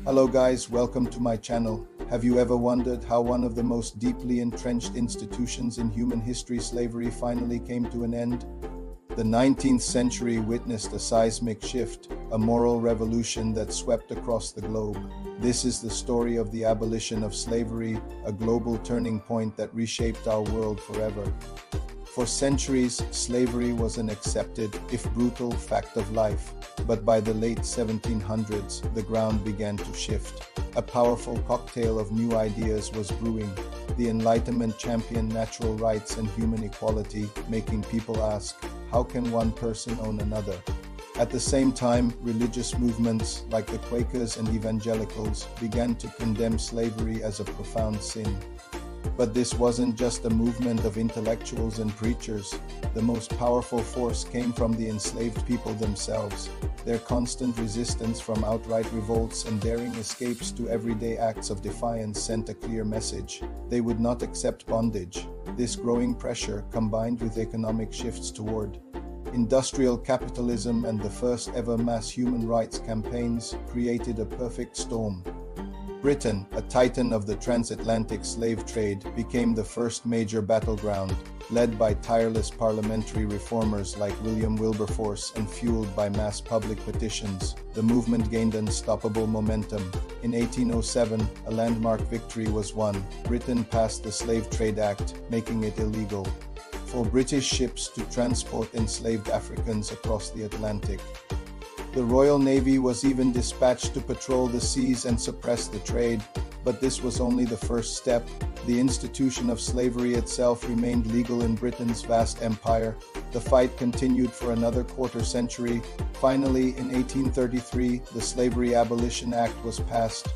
Hello guys, welcome to my channel. Have you ever wondered how one of the most deeply entrenched institutions in human history, slavery, finally came to an end? The 19th century witnessed a seismic shift, a moral revolution that swept across the globe. This is the story of the abolition of slavery, a global turning point that reshaped our world forever. For centuries, slavery was an accepted, if brutal, fact of life. But by the late 1700s, the ground began to shift. A powerful cocktail of new ideas was brewing. The Enlightenment championed natural rights and human equality, making people ask, how can one person own another? At the same time, religious movements like the Quakers and Evangelicals began to condemn slavery as a profound sin. But this wasn't just a movement of intellectuals and preachers. The most powerful force came from the enslaved people themselves. Their constant resistance from outright revolts and daring escapes to everyday acts of defiance sent a clear message. They would not accept bondage. This growing pressure, combined with economic shifts toward industrial capitalism and the first ever mass human rights campaigns, created a perfect storm. Britain, a titan of the transatlantic slave trade, became the first major battleground, led by tireless parliamentary reformers like William Wilberforce and fueled by mass public petitions. The movement gained unstoppable momentum. In 1807, a landmark victory was won. Britain passed the Slave Trade Act, making it illegal for British ships to transport enslaved Africans across the Atlantic. The Royal Navy was even dispatched to patrol the seas and suppress the trade, but this was only the first step. The institution of slavery itself remained legal in Britain's vast empire. The fight continued for another quarter century. Finally, in 1833, the Slavery Abolition Act was passed.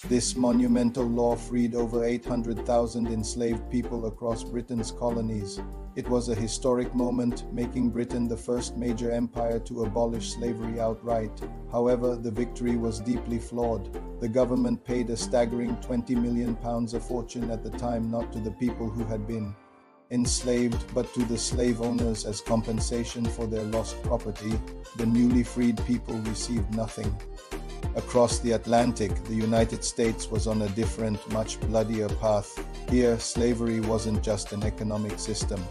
This monumental law freed over 800,000 enslaved people across Britain's colonies. It was a historic moment, making Britain the first major empire to abolish slavery outright. However, the victory was deeply flawed. The government paid a staggering £20 million, a fortune at the time, not to the people who had been enslaved, but to the slave owners as compensation for their lost property. The newly freed people received nothing. Across the Atlantic, the United States was on a different, much bloodier path. Here, slavery wasn't just an economic system.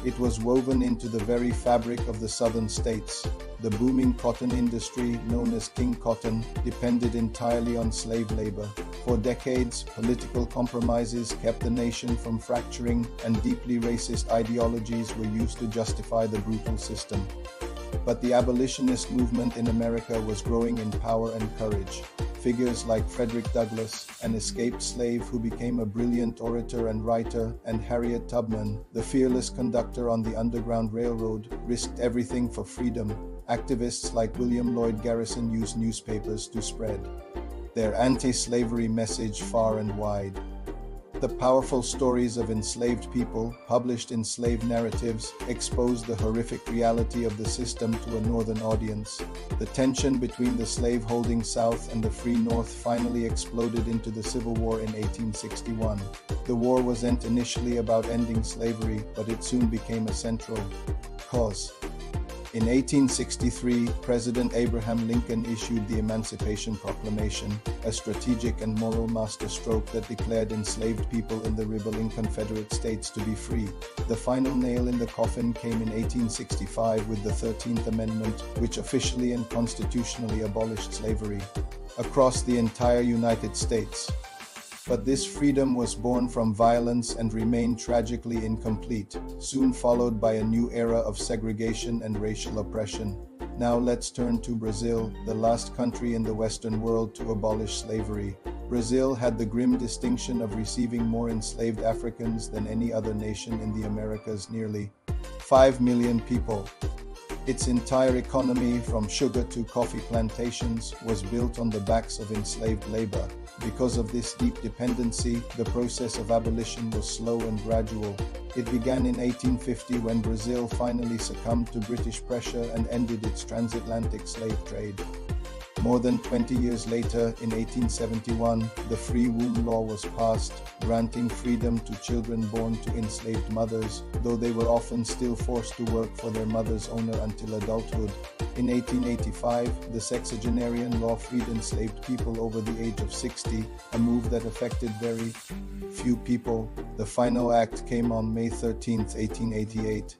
It was woven into the very fabric of the southern states. The booming cotton industry, known as King Cotton, depended entirely on slave labor. For decades, political compromises kept the nation from fracturing, and deeply racist ideologies were used to justify the brutal system. But the abolitionist movement in America was growing in power and courage. Figures like Frederick Douglass, an escaped slave who became a brilliant orator and writer, and Harriet Tubman, the fearless conductor on the Underground Railroad, risked everything for freedom. Activists like William Lloyd Garrison used newspapers to spread their anti-slavery message far and wide. The powerful stories of enslaved people, published in slave narratives, exposed the horrific reality of the system to a northern audience. The tension between the slave-holding South and the free North finally exploded into the Civil War in 1861. The war wasn't initially about ending slavery, but it soon became a central cause. In 1863, President Abraham Lincoln issued the Emancipation Proclamation, a strategic and moral masterstroke that declared enslaved people in the rebelling Confederate States to be free. The final nail in the coffin came in 1865 with the 13th Amendment, which officially and constitutionally abolished slavery across the entire United States. But this freedom was born from violence and remained tragically incomplete, soon followed by a new era of segregation and racial oppression. Now let's turn to Brazil, the last country in the Western world to abolish slavery. Brazil had the grim distinction of receiving more enslaved Africans than any other nation in the Americas, nearly 5 million people. Its entire economy, from sugar to coffee plantations, was built on the backs of enslaved labor. Because of this deep dependency, the process of abolition was slow and gradual. It began in 1850 when Brazil finally succumbed to British pressure and ended its transatlantic slave trade. More than 20 years later, in 1871, the Free Womb Law was passed, granting freedom to children born to enslaved mothers, though they were often still forced to work for their mother's owner until adulthood. In 1885, the sexagenarian law freed enslaved people over the age of 60, a move that affected very few people. The final act came on May 13, 1888.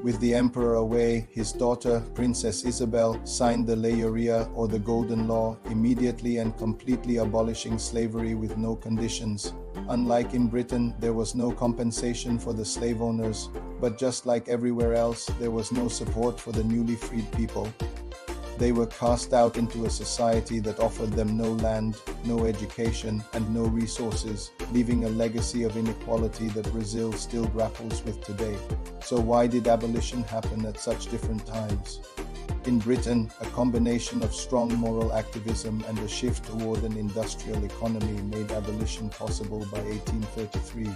With the emperor away, his daughter, Princess Isabel, signed the Ley Aurea, or the Golden Law, immediately and completely abolishing slavery with no conditions. Unlike in Britain, there was no compensation for the slave owners, but just like everywhere else, there was no support for the newly freed people. They were cast out into a society that offered them no land, no education, and no resources, leaving a legacy of inequality that Brazil still grapples with today. So why did abolition happen at such different times? In Britain, a combination of strong moral activism and a shift toward an industrial economy made abolition possible by 1833.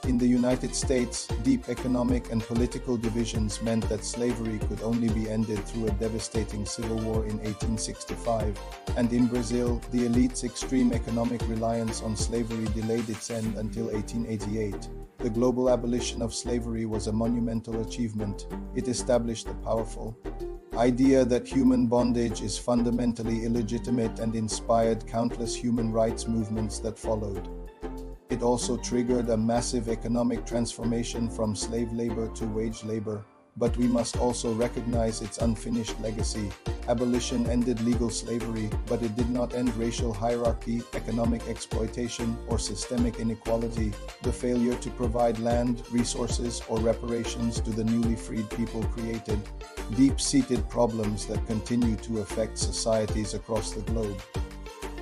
In the United States, deep economic and political divisions meant that slavery could only be ended through a devastating civil war in 1865. And in Brazil, the elite's extreme economic reliance on slavery delayed its end until 1888. The global abolition of slavery was a monumental achievement. It established the powerful idea that human bondage is fundamentally illegitimate and inspired countless human rights movements that followed. It also triggered a massive economic transformation from slave labor to wage labor. But we must also recognize its unfinished legacy. Abolition ended legal slavery, but it did not end racial hierarchy, economic exploitation, or systemic inequality. The failure to provide land, resources, or reparations to the newly freed people created deep-seated problems that continue to affect societies across the globe.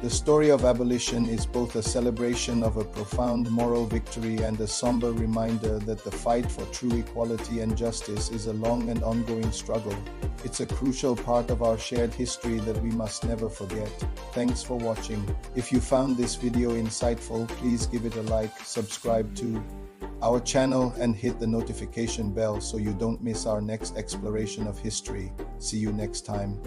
The story of abolition is both a celebration of a profound moral victory and a somber reminder that the fight for true equality and justice is a long and ongoing struggle. It's a crucial part of our shared history that we must never forget. Thanks for watching. If you found this video insightful, please give it a like, subscribe to our channel, and hit the notification bell so you don't miss our next exploration of history. See you next time.